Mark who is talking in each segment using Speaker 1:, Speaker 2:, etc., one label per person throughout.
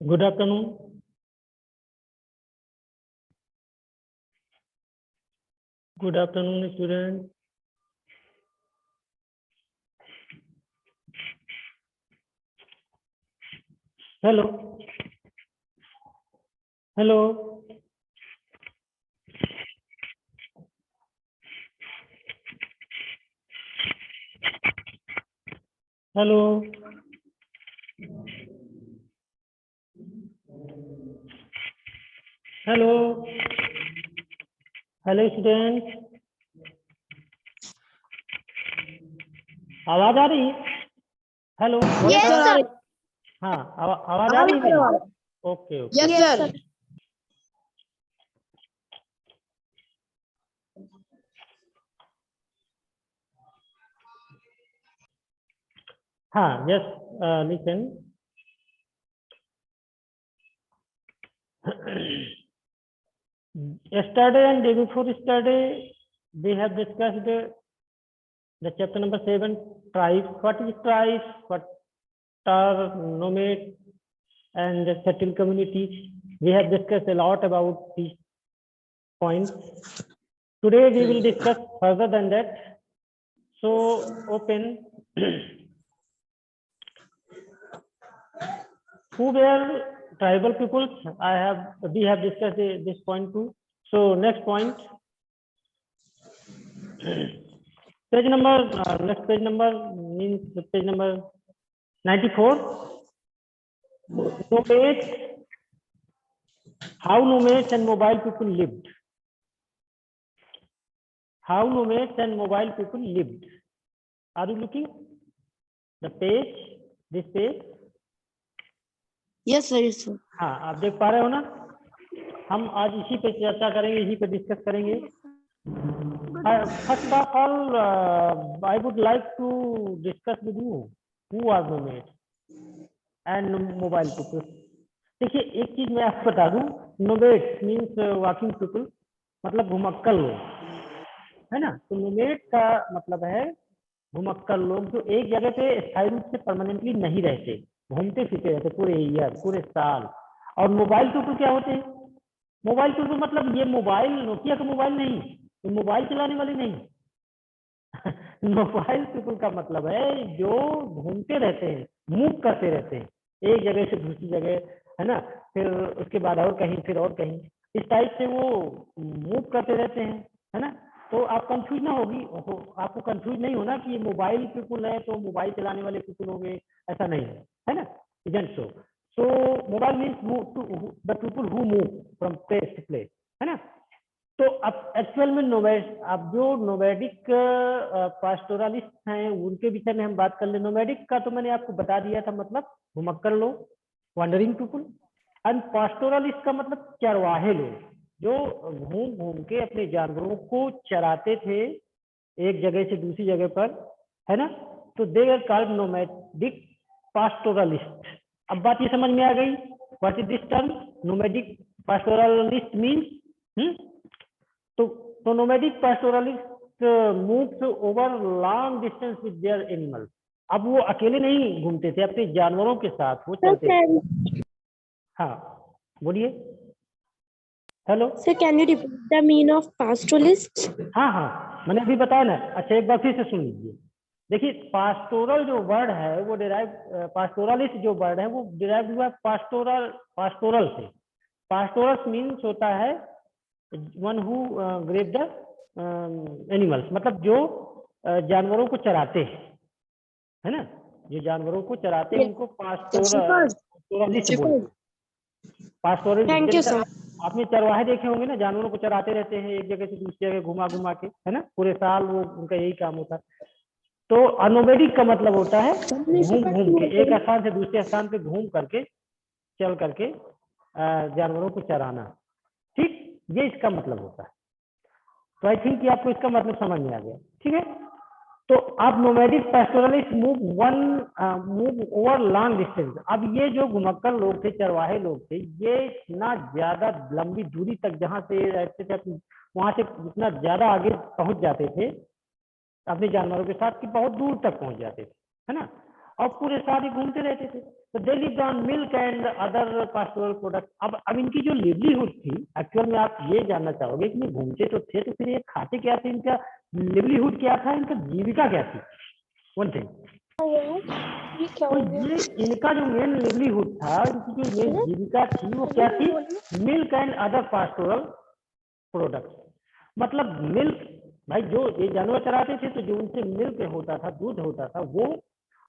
Speaker 1: Good afternoon. Good afternoon, students. Hello. Hello. Hello. Hello. Hello, students. आवाज आ रही है? Hello.
Speaker 2: Yes, sir.
Speaker 1: हाँ, आवाज आ रही है? Okay okay.
Speaker 2: Yes, sir.
Speaker 1: हाँ, yes, listen. Yesterday and day before yesterday, we have discussed the chapter number 7, tribes. What is tribes? What are nomads and the settled communities? We have discussed a lot about these points. Today we will discuss further than that. So open. Who were tribal peoples? We have discussed this point too. So next point. Page number, next page number means page number 94. Nomads. How nomads and mobile people lived. How nomads and mobile people lived. Are you looking? The page, this page.
Speaker 2: Yes, sir. Yes, sir.
Speaker 1: हाँ, आप देख पा रहे हो ना? हम आज इसी पे चर्चा करेंगे, इसी पे डिस्कस करेंगे. First of all, I would like to discuss with you who are nomads and mobile people. देखिए, एक चीज मैं आपको बता दूं, नोमेड्स मीन्स वॉकिंग पीपल, मतलब घुमक्कड़ लोग, है ना? तो नोमेड का मतलब है घुमक्कड़ लोग जो एक जगह पे स्थायी रूप से परमानेंटली नहीं रहते, घूमते फिरते रहते पूरे ईयर, पूरे साल. और मोबाइल पीपल क्या होते हैं? मोबाइल पीपल मतलब ये मोबाइल नोकिया का मोबाइल नहीं, ये मोबाइल चलाने वाले नहीं. मोबाइल पीपल का मतलब है जो घूमते रहते हैं, मूव करते रहते हैं एक जगह से दूसरी जगह, है ना? फिर उसके बाद और कहीं, फिर और कहीं, इस टाइप से वो मूव करते रहते हैं, है ना? तो आप कंफ्यूज ना होगी, आपको कंफ्यूज नहीं होना कि ये मोबाइल पीपल है तो मोबाइल चलाने वाले पीपल होंगे, ऐसा नहीं है ना? Isn't so. So mobile means the people who move from place to place, है ना? तो अब एक्चुअल में नोमैड, अब जो नोमैडिक पास्टोरलिस्ट हैं उनके विषय में हम बात कर ले. नोमैडिक का तो मैंने आपको बता दिया था, मतलब घुमक्कड़ लोग, वॉन्डरिंग पीपल. एंड पास्टोरलिस्ट का मतलब चरवाहे लोग, जो घूम घूम के अपने जानवरों को चराते थे एक जगह से दूसरी जगह पर, है ना? तो they are called nomadic pastoralist. अब बात ये समझ में आ गई, what is this term nomadic pastoralist means. तो nomadic pastoralists moves over long distance with their animals. अब वो अकेले नहीं घूमते थे, अपने जानवरों के साथ वो चलते थे. हाँ, बोलिए. Hello
Speaker 2: Sir, can you repeat the meaning of pastoralist?
Speaker 1: हाँ हाँ, मैंने अभी बताया ना. अच्छा, एक बार फिर से सुन लीजिए. देखिए, पास्टोरल जो वर्ड है वो डिराइव, पास्टोरलिस्ट जो वर्ड है वो डिराइव हुआ पास्टोरल से. पास्टोरस मीन्स होता है one who graze the animals, मतलब जो जानवरों को चराते हैं, है ना? जो जानवरों को चराते हैं उनको पास्टोरलिस्ट बोलते हैं. पास्टोरलिस्ट.
Speaker 2: Thank you, sir.
Speaker 1: आपने चरवाहे देखे होंगे ना, जानवरों को चराते रहते हैं एक जगह से दूसरी जगह घुमा घुमा के, है ना? पूरे साल वो उनका यही काम होता है. तो अनोमेडिक का मतलब होता है घूम घूम के एक स्थान से दूसरे स्थान पे घूम करके, चल करके जानवरों को चराना. ठीक, ये इसका मतलब होता है. तो आई थिंक कि आपको इसका मतलब समझ में आ गया. ठीक है, तो आप nomadic pastoralist move over long distance. अब ये जो घुमक्कड़ लोग थे, चरवाहे लोग थे, ये इतना ज्यादा लंबी दूरी तक जहां से रहते थे वहां से इतना ज्यादा आगे पहुंच जाते थे अपने जानवरों के साथ कि बहुत दूर तक पहुंच जाते थे, है ना? और पूरे साल ही घूमते रहते थे. तो they lived on milk and other pastoral product. अब इनकी जो लिवलीहुड थी, एक्चुअल में आप ये जानना चाहोगे कि ये घूमते तो थे, तो फिर ये खाते क्या थे, इनका लिवलीहुड क्या था, इनका जीविका क्या थी, वन थिंग।
Speaker 2: ये क्या
Speaker 1: तो
Speaker 2: हो गया?
Speaker 1: ये इनका जो मेन लिवलीहुड था, इनकी जो मेन जीविका थी वो क्या थी, milk and other pastoral product. मतलब मिल्क, भाई जो ये जानवर चराते थे तो जो उनसे मिल्क होता था, दूध होता था वो,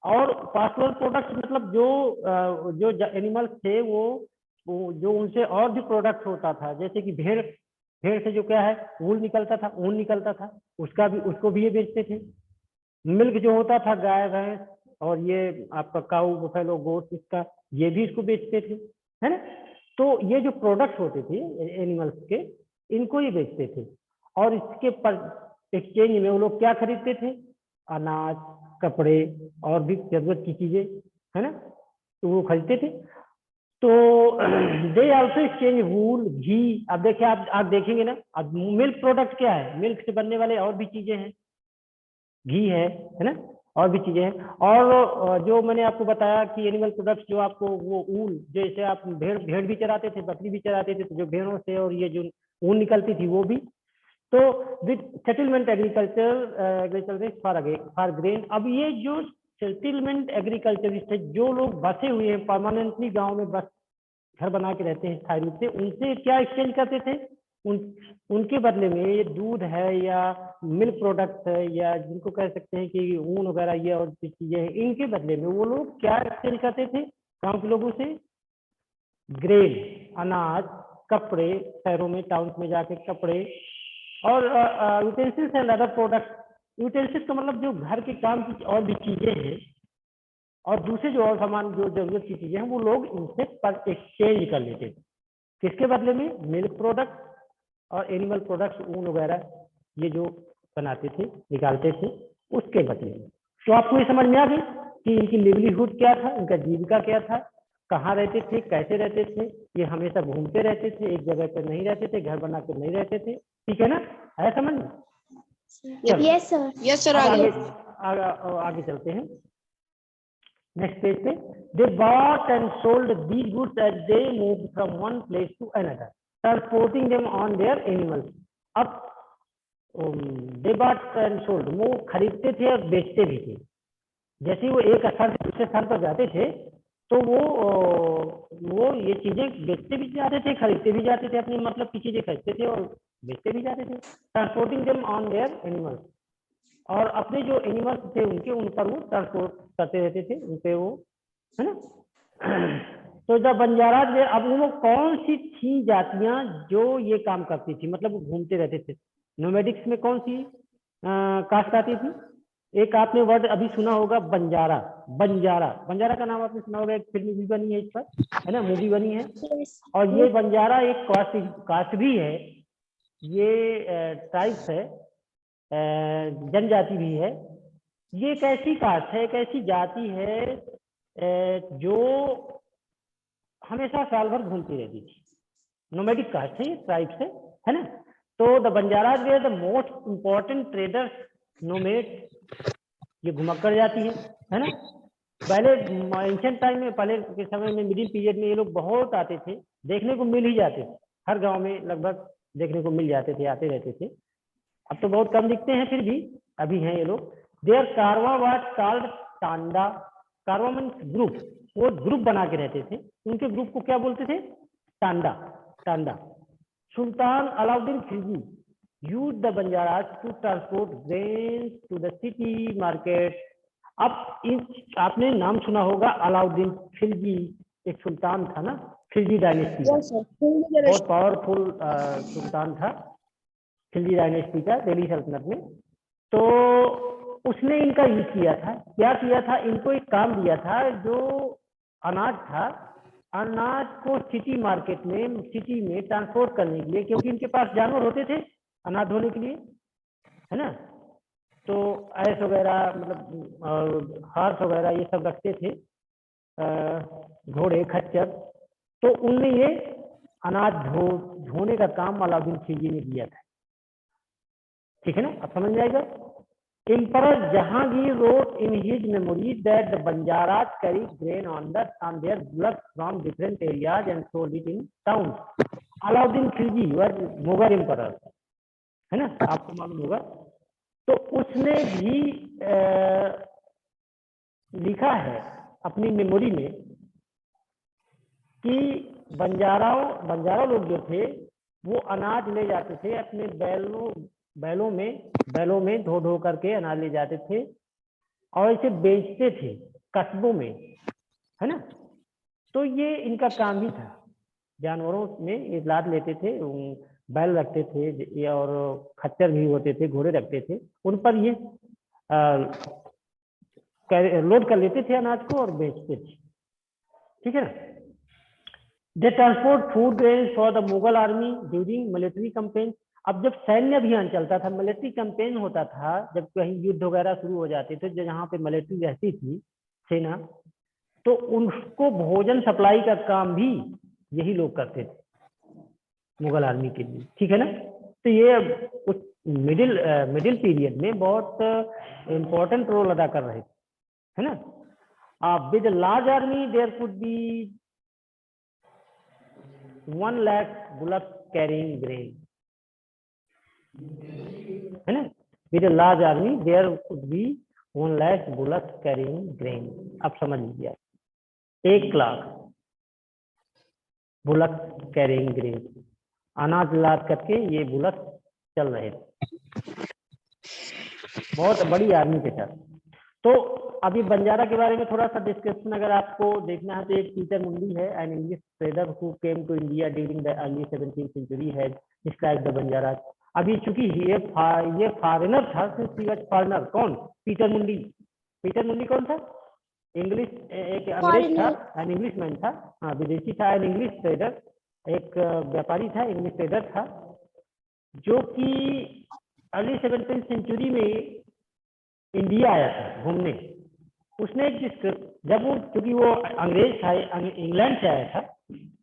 Speaker 1: और पास्टोरल प्रोडक्ट मतलब जो एनिमल्स थे वो जो उनसे और भी प्रोडक्ट होता था, जैसे कि भेड़, भेड़ से जो क्या है वूल निकलता था, ऊन निकलता था, उसको भी ये बेचते थे। मिल्क जो होता था गाय भैंस और ये आपका काऊ बफेलो गोट, इसका ये भी इसको बेचते थे, है ना। तो ये जो प्रोडक्ट होते थे एनिमल्स के, इनको ही बेचते थे। और इसके पर एक्सचेंज में वो लोग क्या खरीदते थे, अनाज, कपड़े और भी जरूरत की चीजें, है ना, तो वो खरीदते थे। तो दे आल्सो एक्सचेंज वूल, घी। अब देखिए, आप देखेंगे ना, अब मिल्क प्रोडक्ट क्या है, मिल्क से बनने वाले और भी चीजें हैं, घी है ना, और भी चीजें हैं। और जो मैंने आपको बताया कि एनिमल प्रोडक्ट्स जो आपको वो ऊन, जैसे आप भेड़ भेड़ भी चराते थे, बकरी भी चराते थे, तो जो भेड़ों से और ये जो ऊन निकलती थी वो भी। तो with settlement agriculture for grain. अब ये जो सेटलमेंट एग्रीकल्चरिस्ट है, जो लोग बसे हुए हैं परमानेंटली गांव में, बस घर बना के रहते हैं स्थायी रूप से, उनसे क्या एक्सचेंज करते थे, उनके बदले में ये दूध है या मिल्क प्रोडक्ट है या जिनको कह सकते हैं कि ऊन वगैरह ये और चीजें हैं, इनके बदले में वो लोग क्या एक्सचेंज करते थे गांव के लोगों से, ग्रेन, अनाज, कपड़े, शहरों में टाउन में जाके कपड़े, और utensils and other product. Utensils का मतलब जो घर के काम की और भी चीजें हैं, और दूसरे जो और सामान जो जरूरत की चीजें हैं वो लोग इनसे पर एक्सचेंज कर लेते थे। किसके बदले में, मिल्क प्रोडक्ट और एनिमल प्रोडक्ट्स, ऊन वगैरह ये जो बनाते थे, निकालते थे, उसके बदले में। तो आपको ये समझ में आ गई कि इनकी लिवलीहुड क्या था, इनका जीविका क्या था, कहाँ रहते थे, कैसे रहते थे। ये हमेशा घूमते रहते थे, एक जगह पर नहीं रहते थे, घर बना कर नहीं रहते थे, ठीक है ना, आया समझ में।
Speaker 2: Yes sir.
Speaker 3: यस सर,
Speaker 1: अब
Speaker 3: आगे
Speaker 1: आगे चलते हैं नेक्स्ट पेज पे। दे bought and sold these goods as they moved from one place to another, transporting them on their animals. अब दे bought and sold, वो खरीदते थे और बेचते भी थे। जैसे वो एक स्थान से दूसरे स्थान पर जाते थे तो वो ये चीजें बेचते भी जाते थे, खरीदते भी जाते थे, अपनी मतलब की चीजें खरीदते थे और बेचते भी जाते थे। Transporting them on their animals, और अपने जो एनिमल्स थे उनके उन पर वो ट्रांसपोर्ट करते रहते थे, उनपे वो, है ना। तो जब बंजाराज में, अब वो कौन सी थी जातियां जो ये काम करती थी, मतलब वो घूमते रहते थे। नोमैडिक्स में कौन सी कास्ट आती थी, एक आपने वर्ड अभी सुना होगा, बंजारा। बंजारा, बंजारा का नाम आपने सुना होगा, एक फिल्म भी बनी है इस पर, है ना, मूवी बनी है। और ये बंजारा एक कास्ट भी है, ये ट्राइब्स है, जनजाति भी है। ये एक ऐसी कास्ट है, एक ऐसी जाति है जो हमेशा साल भर घूमती रहती थी। नोमैडिक कास्ट है, ये ट्राइब्स है ना। तो the Banjaras were the most important traders, nomad, ये घुमक्कड़ जाती है ना। पहले एंशिएंट टाइम में, पहले के समय में, मिडिल पीरियड में ये लोग बहुत आते थे, देखने को मिल ही जाते थे, हर गांव में लगभग देखने को मिल जाते थे, आते रहते थे। अब तो बहुत कम दिखते हैं, फिर भी अभी हैं ये लोग। देयर कारवा वाज कॉल्ड टांडा। कारवा मीन ग्रुप, वो ग्रुप बना के रहते थे, उनके ग्रुप को क्या बोलते थे, टांडा, टांडा। सुल्तान Alauddin Khilji used the Banjaras to transport grains to the city market. अब आपने नाम सुना होगा अलाउद्दीन खिलजी, एक सुल्तान था ना, खिलजी डायनेस्टी का, बहुत पावरफुल सुल्तान था खिलजी डायनेस्टी का, दिल्ली सल्तनत में। तो उसने इनका यूज किया था, क्या किया था, इनको एक काम दिया था, जो अनाज था, अनाज को सिटी मार्केट में, सिटी में ट्रांसपोर्ट करने के लिए, क्योंकि इनके पास जानवर होते थे अनाज ढोने के लिए, है ना। तो ऐस वगैरह, मतलब हार्स वगैरह ये सब रखते थे, घोड़े, खच्चर। तो उनमें ये अनाज ढोने का काम अलाउद्दीन खिलजी ने किया था, ठीक है ना, अब समझ में आएगा। Emperor Jahangir wrote in his memory that the Banjaras carried grain on their bullocks from different areas and sold it in towns. Alauddin Khilji was Mughal emperor, है ना, आपको मालूम होगा। तो उसने भी लिखा है अपनी मेमोरी में कि बंजारा लोग जो थे वो अनाज ले जाते थे अपने बैलों में ढो ढो करके अनाज ले जाते थे और इसे बेचते थे कस्बों में, है ना। तो ये इनका काम ही था, जानवरों में ये लाद लेते थे, बैल रखते थे और खच्चर भी होते थे, घोड़े रखते थे, उन पर ये लोड कर लेते थे अनाज को और बेचते थे, ठीक है ना। They transport food grains for the Mughal army during military campaign. अब जब सैन्य अभियान चलता था, मिलिट्री कैंपेन होता था, जब कहीं युद्ध वगैरह शुरू हो जाते थे, जहाँ पे मिलिट्री रहती थी सेना, तो उनको भोजन सप्लाई का काम भी यही लोग करते थे मुगल आर्मी के लिए, ठीक है ना। तो ये उस मिडिल पीरियड में बहुत इम्पोर्टेंट रोल अदा कर रहे थे, है ना। With large army there could be 1 lakh bullock carrying grain, है ना। With a large army there could be 1 lakh bullock carrying grain. अब समझ लीजिए, 1 लाख बुलक कैरिंग ग्रेन, अनाज लाद करके ये बुलक चल रहे थे, बहुत बड़ी आर्मी के साथ। तो अभी बंजारा के बारे में थोड़ा सा डिस्कशन अगर आपको देखना है तो एक पीटर मुंडी है, an English trader who came to India during the early 17th century has described the Banjara. अभी चूंकि ये फॉरेनर था, फॉरेनर कौन, पीटर मुंडी। पीटर मुंडी कौन था, इंग्लिश, एक अंग्रेज था, एन इंग्लिश मैन था, हाँ विदेशी था, एन इंग्लिश ट्रेडर, एक व्यापारी था, इंग्लिश ट्रेडर था, जो कि अर्ली 17th century में इंडिया आया था घूमने। उसने जब वो, क्योंकि वो अंग्रेज था, इंग्लैंड से आया था,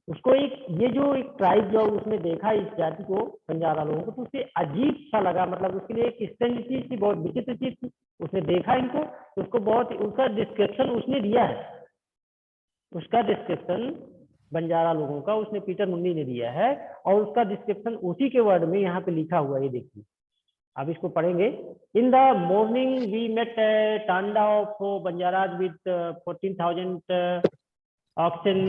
Speaker 1: उसको ये जो एक ट्राइब जो उसने देखा इस जाति को, बंजारा लोगों को, तो उसे अजीब सा लगा, मतलब उसके लिए एक स्ट्रेंज चीज थी, बहुत विचित्र चीज थी। उसने देखा इनको तो उसको बहुत, उसका डिस्क्रिप्शन उसने दिया है, उसका डिस्क्रिप्शन बंजारा लोगों का उसने पीटर मुंडी ने दिया है, और उसका डिस्क्रिप्शन उसी के वर्ड में यहाँ पे लिखा हुआ है, ये देखिए, अब इसको पढ़ेंगे। In the morning we met tanda of Banjaras with 14,000 oxen.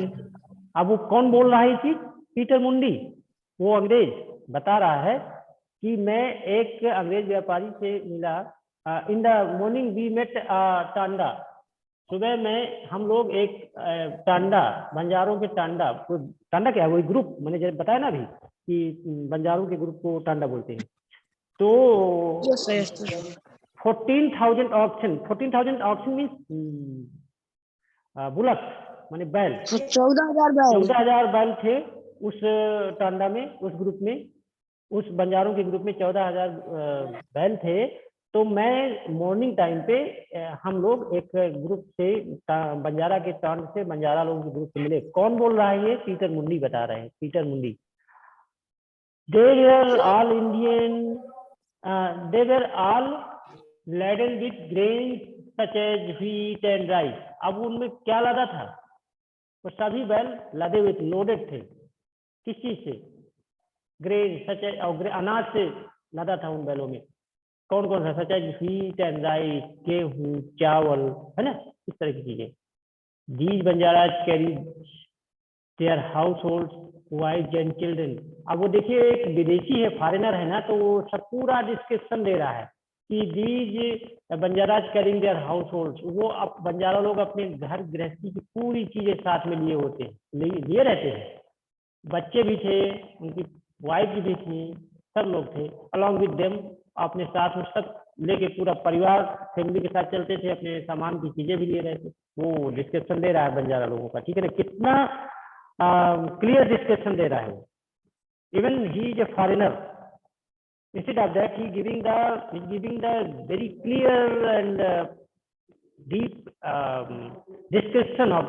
Speaker 1: अब वो कौन बोल रहा है ये चीज, पीटर मुंडी, वो अंग्रेज बता रहा है कि मैं एक अंग्रेज व्यापारी से मिला। In the morning we met tanda, सुबह में हम लोग एक टांडा, बंजारों के टांडा क्या है, वही ग्रुप, मैंने जब बताया ना अभी कि बंजारों के ग्रुप को टांडा बोलते हैं। तो 14,000 ऑक्शन, 14,000 ऑक्शन मीन्स बुलक माने बैल, 14,000 बैल थे उस टांडा में, उस ग्रुप में, उस बंजारों के ग्रुप में 14,000 बैल थे। तो मैं मॉर्निंग टाइम पे हम लोग एक ग्रुप से, बंजारा के टांड से बंजारा लोगों के ग्रुप से मिले। कौन बोल रहा है ये, पीटर मुंडी बता रहे हैं, पीटर मुंडी। They were all Indian. They were all laden with grains such as wheat and rice. अब उनमें क्या लादा था, वो सभी बैल लदे हुए थे, लोडेड थे, किस चीज से, ग्रेन सच एज, और अनाज से लदा था उन बैलों में। कौन कौन सा, such as wheat and rice, गेहूं, चावल, है ना, इस तरह की चीजें। These Banjaras carried their households, wives and children. अब वो देखिए, एक विदेशी है, फॉरेनर है ना, तो वो सब पूरा डिस्क्रिप्शन दे रहा है कि these Banjaras carrying their household, वो अब बंजारा लोग अपने घर गृहस्थी की पूरी चीजें साथ में लिए होते हैं, लिए रहते हैं, बच्चे भी थे, उनकी वाइफ भी थी, सब लोग थे, अलॉन्ग विद देम, अपने साथ में सब लेके पूरा परिवार फैमिली के साथ चलते थे, अपने सामान की चीजें भी लिए रहते। वो डिस्क्रिप्शन दे रहा है बंजारा लोगों का, ठीक है ना, कितना क्लियर डिस्क्रिप्शन दे रहा है। Even he is a foreigner. Instead of that, he giving the very clear and deep description of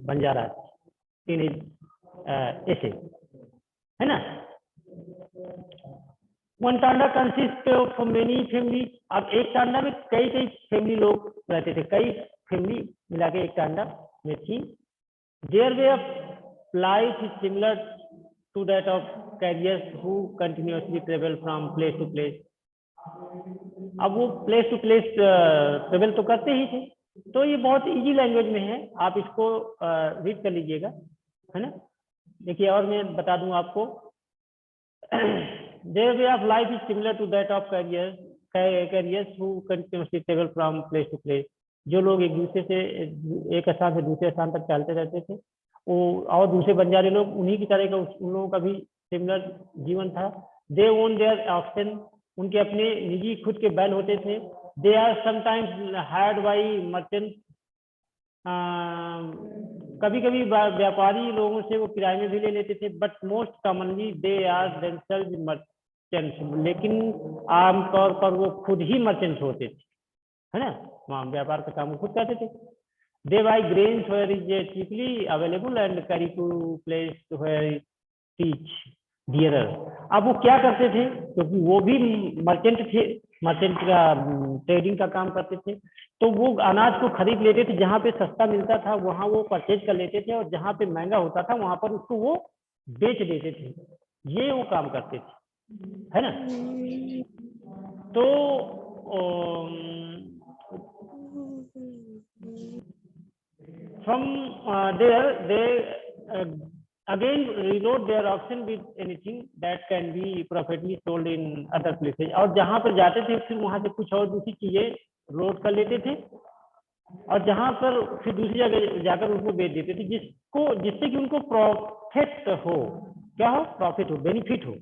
Speaker 1: Banjaras in his essay, है ना। One Tanda consist of many family. अब एक टांडा में कई कई फैमिली लोग रहते थे, कई फैमिली मिला के एक टांडा में थी। Their way of life is similar to that of carriers who continuously travel from place to place. अब वो प्लेस टू प्लेस ट्रेवल तो करते ही थे। तो ये बहुत इजी लैंग्वेज में है, आप इसको रीड कर लीजिएगा, है ना। देखिए और मैं बता दूं आपको, their way of life is similar to that of carriers who continuously travel from place to place। जो लोग एक दूसरे से एक स्थान से दूसरे स्थान तक चलते रहते थे, वो और दूसरे बंजारे लोग उन्हीं की तरह का उन लोगों का भी सिमिलर जीवन था। दे ओन देयर ऑक्शन, उनके अपने निजी खुद के बैल होते थे। They are sometimes hired by merchant, कभी कभी व्यापारी लोगों से वो किराए में भी ले लेते थे। But most commonly they are themselves merchants, लेकिन आमतौर पर वो खुद ही मर्चेंट होते थे, है ना, वहाँ व्यापार का काम खुद करते थे। They buy grains where is cheaply available and carry to place where teach dearer. अब वो क्या करते थे, क्योंकि वो भी मर्चेंट थे, मर्चेंट का ट्रेडिंग का काम करते थे, तो वो अनाज को खरीद लेते थे, जहाँ पे सस्ता मिलता था वहां वो परचेज कर लेते थे, और जहाँ पे महंगा होता था वहां पर उसको वो बेच देते थे। ये वो काम करते थे, है ना। तो from there they again reload their auction with anything that can be profitably sold in other places। और जहां पर जाते थे फिर वहां से कुछ और दूसरी चीजें लोड कर लेते थे, और जहां पर फिर दूसरी जगह जाकर उसको बेच देते थे, जिससे कि उनको प्रॉफिट हो। क्या हो? प्रॉफिट हो, बेनिफिट हो।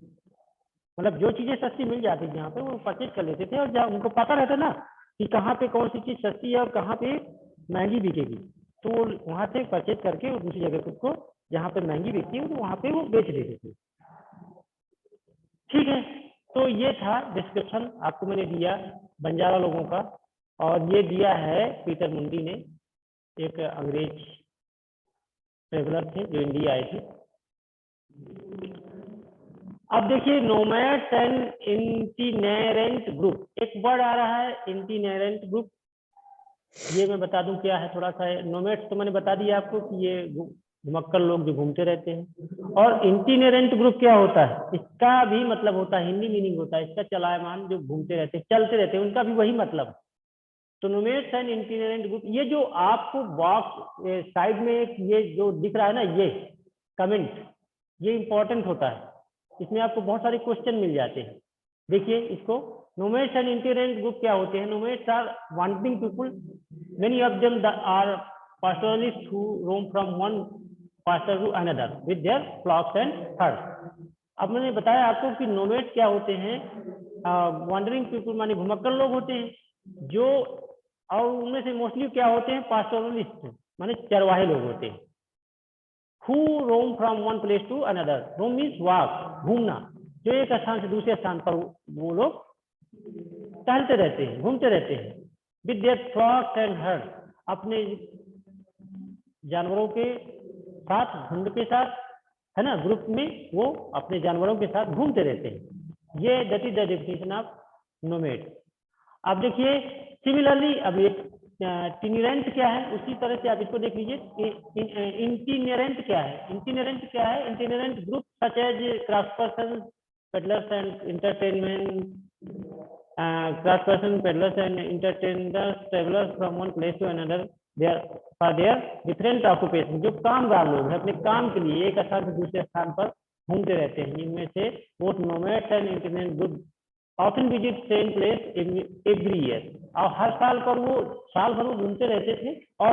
Speaker 1: मतलब जो चीजें सस्ती मिल जाती थी यहाँ पे वो परचेज कर लेते थे, और जहाँ उनको पता रहता ना कि कहाँ पे कौन सी चीज सस्ती है और कहाँ पे महंगी बिकेगी, तो वो वहां से परचेज करके वो दूसरी जगह उसको जहाँ पे महंगी बिकती है तो वहां पे वो बेच देते थे। ठीक है, तो ये था डिस्क्रिप्शन आपको मैंने दिया बंजारा लोगों का, और ये दिया है पीटर मुंडी ने, एक अंग्रेज ट्रेवलर थे जो इंडिया आए थे। अब देखिए नोमैड्स एंड इंटिनेरेंट ग्रुप, एक वर्ड आ रहा है इंटिनेरेंट ग्रुप, ये मैं बता दूं क्या है थोड़ा सा। नोमैड्स तो मैंने बता दिया आपको कि ये घुमक्कड़ लोग जो घूमते रहते हैं। और इंटिनेरेंट ग्रुप क्या होता है, इसका भी मतलब होता है, हिंदी मीनिंग होता है इसका चलायमान, जो घूमते रहते हैं, चलते रहते हैं, उनका भी वही मतलब। तो नोमैड्स एंड इंटिनेरेंट ग्रुप, ये जो आपको बॉक्स साइड में एक ये जो दिख रहा है ना, ये कमेंट, ये इंपॉर्टेंट होता है, इसमें आपको बहुत सारे क्वेश्चन मिल जाते हैं। देखिए इसको, नोमैड्स एंड इंटिनेरेंट ग्रुप क्या होते हैं। Nomads are wandering people, many of them are pastoralists who roam from one pasture to another with their flocks and herds। अब मैंने बताया आपको कि नोमैड्स क्या होते हैं, वांडरिंग पीपल माने घुमक्कड़ लोग होते हैं, जो, और उनमें से मोस्टली क्या होते हैं, पास्टोरलिस्ट माने चरवाहे लोग होते हैं। Who roam from one place to another, roam means walk, घूमना, जो एक स्थान से दूसरे स्थान पर वो लोग टहलते रहते हैं, घूमते रहते हैं। With their flocks and herds, अपने जानवरों के साथ, झुंड के साथ, है ना, ग्रुप में वो अपने जानवरों के साथ घूमते रहते हैं। ये that is the definition of nomad. अब देखिए सिमिलरली, अब ये टिनिरेंट क्या है, उसी तरह से आप इसको देख लीजिए। इंटिनेरेंट क्या है, इंटिनेरेंट क्या है, itinerant group such as craftsperson, peddlers and entertainment, craftsperson, peddlers and entertainers, travelers from one place to another, for their different occupation। जो कामगार लोग हैं अपने काम के लिए एक स्थान से दूसरे स्थान पर घूमते रहते हैं, इनमें से both nomads and itinerant group often visit same place every year। और हर साल पर वो साल भर वो घूमते रहते थे, और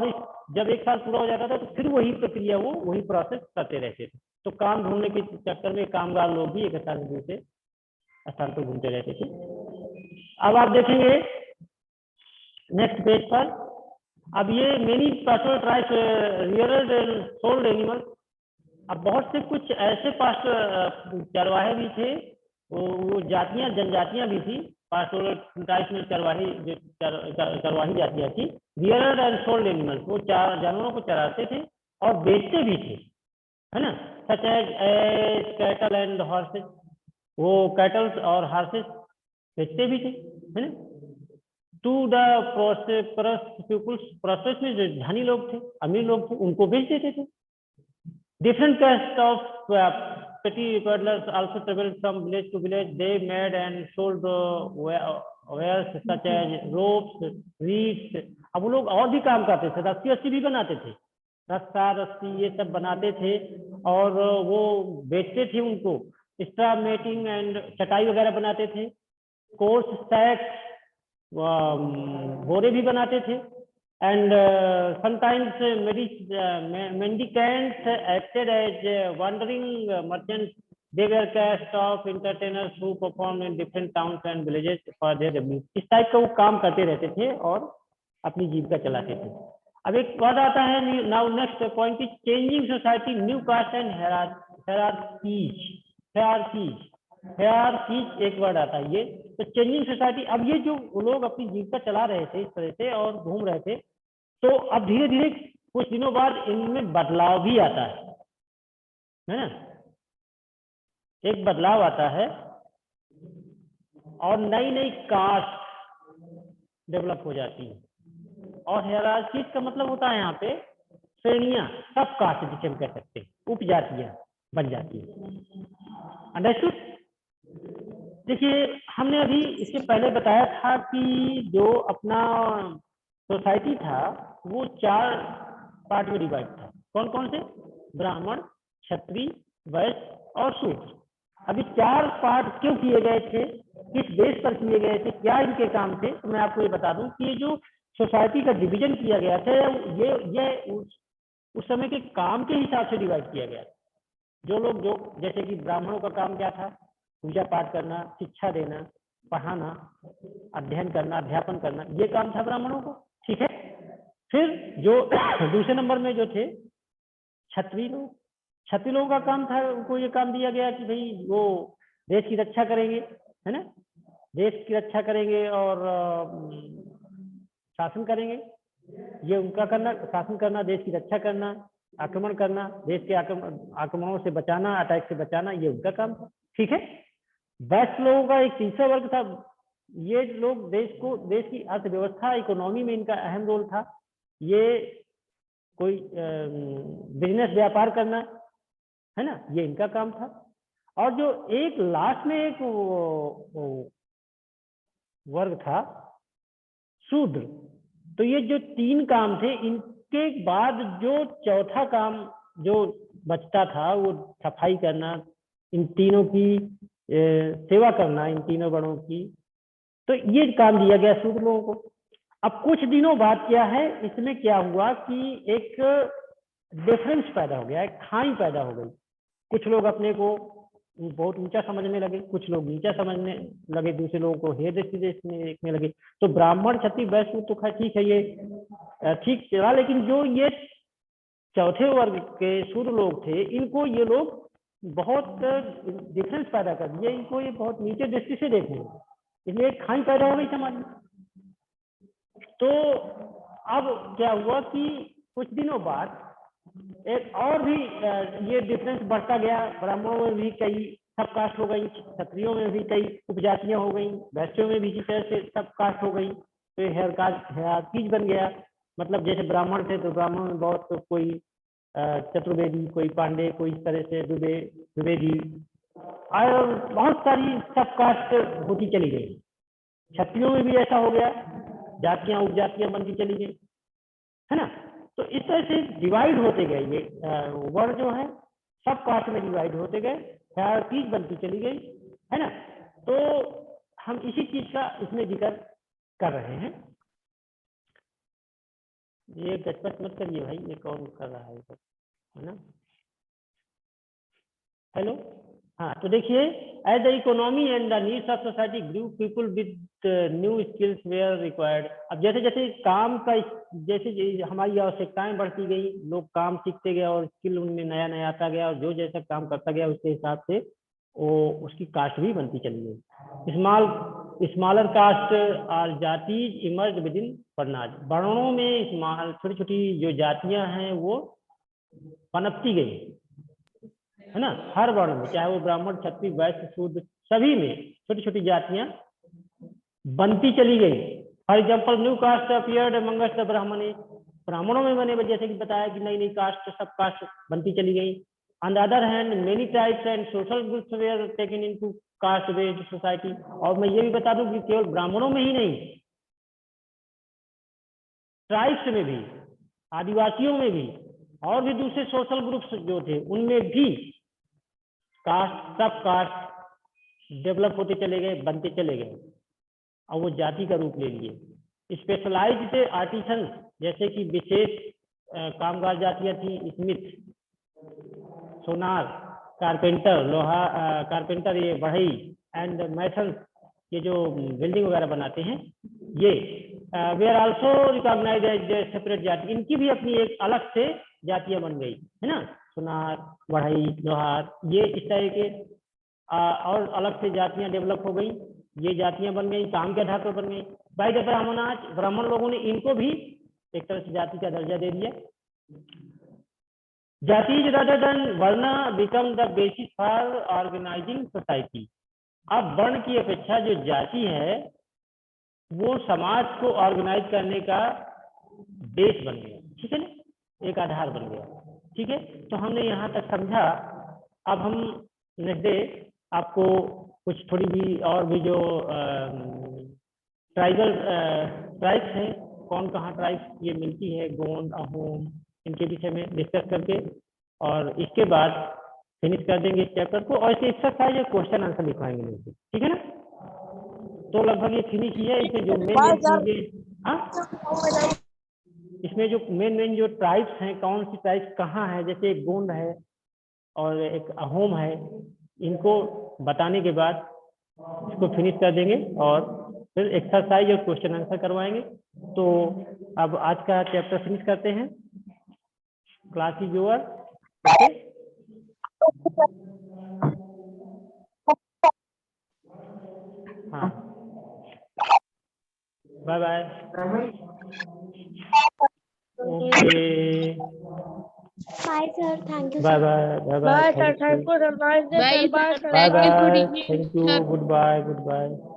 Speaker 1: जब एक साल पूरा हो जाता था तो फिर वही प्रक्रिया, वो वही प्रोसेस करते रहते थे। तो काम ढूंढने के चक्कर में कामगार लोग भी एक स्थान से दूसरे स्थान पर घूमते रहते थे। अब आप देखेंगे नेक्स्ट पेज पर, अब ये many pastoral tribes reared and sold animal. अब बहुत से कुछ ऐसे चरवाहे भी थे, वो जातियां, जनजातियां भी थी, पास्टोरल ट्राइब्स में चरवाही जातियां थी। रियरड एंड सोल्ड एनिमल्स, वो जानवरों को चराते थे और बेचते भी थे, है ना, such as cattle and horses. वो कैटल्स और हार्सेस बेचते भी थे, है ना। टू द प्रोसेस में जो धनी लोग थे, अमीर लोग थे, उनको बेच देते थे। Different caste of petty peddlers also traveled from village to village. They made and sold wares such as ropes, reeds. अब वो लोग और भी काम करते थे, रस्सी रस्सी भी बनाते थे, रस्सा रस्सी ये सब बनाते थे और वो बेचते थे उनको। स्ट्रा मेटिंग एंड चटाई वगैरह बनाते थे। कोर्स सैक्स, बोरे भी बनाते थे। And sometimes mendicants acted as wandering merchants. They were caste of entertainers who performed in different towns and villages for their livelihood. इस टाइप का वो काम करते रहते थे और अपनी जीविका चलाते थे। अब एक वर्ड आता है, now next point is changing society, new caste and hierarchies एक वर्ड आता है ये। तो चेंजिंग सोसाइटी, अब ये जो लोग अपनी जीविका चला रहे थे इस तरह से और घूम रहे थे, तो अब धीरे धीरे कुछ दिनों बाद इनमें बदलाव भी आता है ना। एक बदलाव आता है और नई नई कास्ट डेवलप हो जाती है। और हायरार्कीज का मतलब होता है यहाँ पे श्रेणियां, सब कास्ट जिसे हम कह सकते हैं, उपजातियां बन जाती है। अंडरस्टूड? देखिए हमने अभी इसके पहले बताया था कि जो अपना सोसाइटी था वो 4 पार्ट में डिवाइड था। कौन कौन से? ब्राह्मण, क्षत्रिय, वैश्य और शूद्र। अभी 4 पार्ट क्यों किए गए थे, किस बेस पर किए गए थे, क्या इनके काम थे, तो मैं आपको ये बता दूं कि ये जो सोसाइटी का डिवीजन किया गया था ये उस समय के काम के हिसाब से डिवाइड किया गया था। जो लोग जो जैसे कि ब्राह्मणों का काम क्या था? पूजा पाठ करना, शिक्षा देना, पढ़ाना, अध्ययन करना, अध्यापन करना, ये काम था ब्राह्मणों को। ठीक है। फिर जो दूसरे नंबर में जो थे क्षत्रिय लोग, क्षत्रिय लोगों का काम था, उनको ये काम दिया गया कि भाई वो देश की रक्षा करेंगे, है ना, देश की रक्षा करेंगे और शासन करेंगे। ये उनका करना, शासन करना, देश की रक्षा करना, आक्रमण करना, देश के आक्रमणों से बचाना, अटैक से बचाना, ये उनका काम था। ठीक है। वैश्य लोगों का एक तीसरा वर्ग था। ये लोग देश की अर्थव्यवस्था, इकोनॉमी में इनका अहम रोल था। ये कोई बिजनेस, व्यापार करना, है ना, ये इनका काम था। और जो एक लास्ट में एक वर्ग था शूद्र। तो ये जो 3 काम थे, इनके बाद जो चौथा काम जो बचता था वो सफाई करना, इन तीनों की सेवा करना, इन तीनों वर्णों की। तो ये काम दिया गया शूद्र लोगों को। अब कुछ दिनों बाद क्या है, इसमें क्या हुआ कि एक डिफरेंस पैदा हो गया, एक खाई पैदा हो गई। कुछ लोग अपने को बहुत ऊंचा समझने लगे, कुछ लोग नीचा समझने लगे, दूसरे लोगों को हे देखने लगे। तो ब्राह्मण, क्षत्रिय, वैश्य तो खैर ठीक है, ये ठीक चला। लेकिन जो ये चौथे वर्ग के शूद्र लोग थे, इनको ये लोग बहुत डिफरेंस पैदा कर दिए, इनको ये बहुत नीचे दृष्टि से देखने लगे, इसलिए एक खाई पैदा हो गई समाज में। तो अब क्या हुआ कि कुछ दिनों बाद एक और भी ये डिफरेंस बढ़ता गया। ब्राह्मणों में भी कई सब कास्ट हो गई, क्षत्रियों में भी कई उपजातियां हो गई, वैश्यों में भी इसी तरह से सब कास्ट हो गई। तो हायरार्कीज बन गया। मतलब जैसे ब्राह्मण थे तो ब्राह्मणों में बहुत कोई चतुर्वेदी, कोई पांडे, कोई इस तरह से द्विवेदी, और बहुत सारी सब कास्ट होती चली गई। क्षत्रियों में भी ऐसा हो गया, जातियां उपजातियां बनती चली गई, है ना। तो इस तरह से डिवाइड होते गए, ये वर्ड जो है सब कास्ट में डिवाइड होते गए, हायरार्कीज बनती चली गई, है ना। तो हम इसी चीज का इसमें जिक्र कर रहे हैं। ये गचपच मत करिए भाई, ये कौन कर रहा है ना। हेलो, हाँ। तो देखिए, as the economy and the needs of society grew, people with new skills were required. अब जैसे जैसे काम का, जैसे हमारी आवश्यकताएं बढ़ती गई, लोग काम सीखते गए और स्किल उनमें नया नया आता गया, और जो जैसा काम करता गया उसके हिसाब से वो उसकी कास्ट भी बनती चली गई। स्मॉलर कास्ट और जातीज इमर्ज विद इन वर्णाज। वर्णों में छोटी छोटी जो जातियां हैं वो पनपती गई, है ना, हर वर्ण में, चाहे वो ब्राह्मण, क्षत्रिय, वैश्य, शूद्र, सभी में छोटी छोटी जातियां बनती चली गई। For example new caste appeared amongst the Brahmani, ब्राह्मणों में बने, जैसे कि बताया कि नई नई कास्ट सब कास्ट बनती चली गई। On the other hand many tribes and social groups where taken into caste based society. और मैं ये भी बता दूं कि केवल ब्राह्मणों में ही नहीं, ट्राइब्स में भी, आदिवासियों में भी, और भी दूसरे सोशल ग्रुप्स जो थे उनमें भी कास्ट, सब कास्ट डेवलप होते चले गए, बनते चले गए और वो जाति का रूप ले लिए। स्पेशलाइज्ड आर्टिसन, जैसे कि विशेष कामगार जातियां थी, स्मिथ, सोनार, कारपेंटर, लोहा कारपेंटर, ये बढ़ई, एंड मैसन, ये जो बिल्डिंग वगैरह बनाते हैं, ये they are also recognise as separate जाति। इनकी भी अपनी एक अलग से जातियां बन गई है ना, सोनार, बढ़ई, लोहार, ये इस तरह के और अलग से जातियां डेवलप हो गई। ये जातियां बन गई, काम के आधार पर बन गई। बाय द ब्राह्मणाज, ब्राह्मण लोगों ने इनको भी एक तरह से जाति का दर्जा दे दिया। जाति rather than वर्ण become the basis for organizing society। अब वर्ण की अपेक्षा जो जाति है वो समाज को ऑर्गेनाइज करने का बेस बन गया, ठीक है ना, एक आधार बन गया। ठीक है, तो हमने यहाँ तक समझा। अब हम नेक्स्ट डे आपको कुछ थोड़ी भी और भी जो ट्राइब्स हैं, कौन कहाँ ट्राइब्स ये मिलती है, गोंड, अहोम, इनके विषय में डिस्कस करके और इसके बाद फिनिश कर देंगे इस चैप्टर को। और इसे एक्सरसाइज और क्वेश्चन आंसर लिखवाएंगे लोग, ठीक है ना। तो लगभग ये फिनिश ही है। इसमें जो मेन चीजें, हाँ, इसमें जो मेन जो ट्राइब्स हैं, कौन सी ट्राइब्स कहाँ है, जैसे एक गोंड है और एक अहोम है, इनको बताने के बाद इसको फिनिश कर देंगे और फिर एक्सरसाइज और क्वेश्चन आंसर करवाएंगे। तो अब आज का चैप्टर फिनिश करते हैं। Class is over. हाँ, bye bye. Okay,
Speaker 2: Bye, sir. Thank you,
Speaker 1: bye
Speaker 2: sir.
Speaker 1: Bye, bye bye,
Speaker 2: Bye, sir.
Speaker 1: Thank
Speaker 2: Thank
Speaker 1: you,
Speaker 2: you, sir. Nice day, sir. Bye,
Speaker 1: bye
Speaker 2: sir.
Speaker 1: Bye, thank you, goodbye, good bye.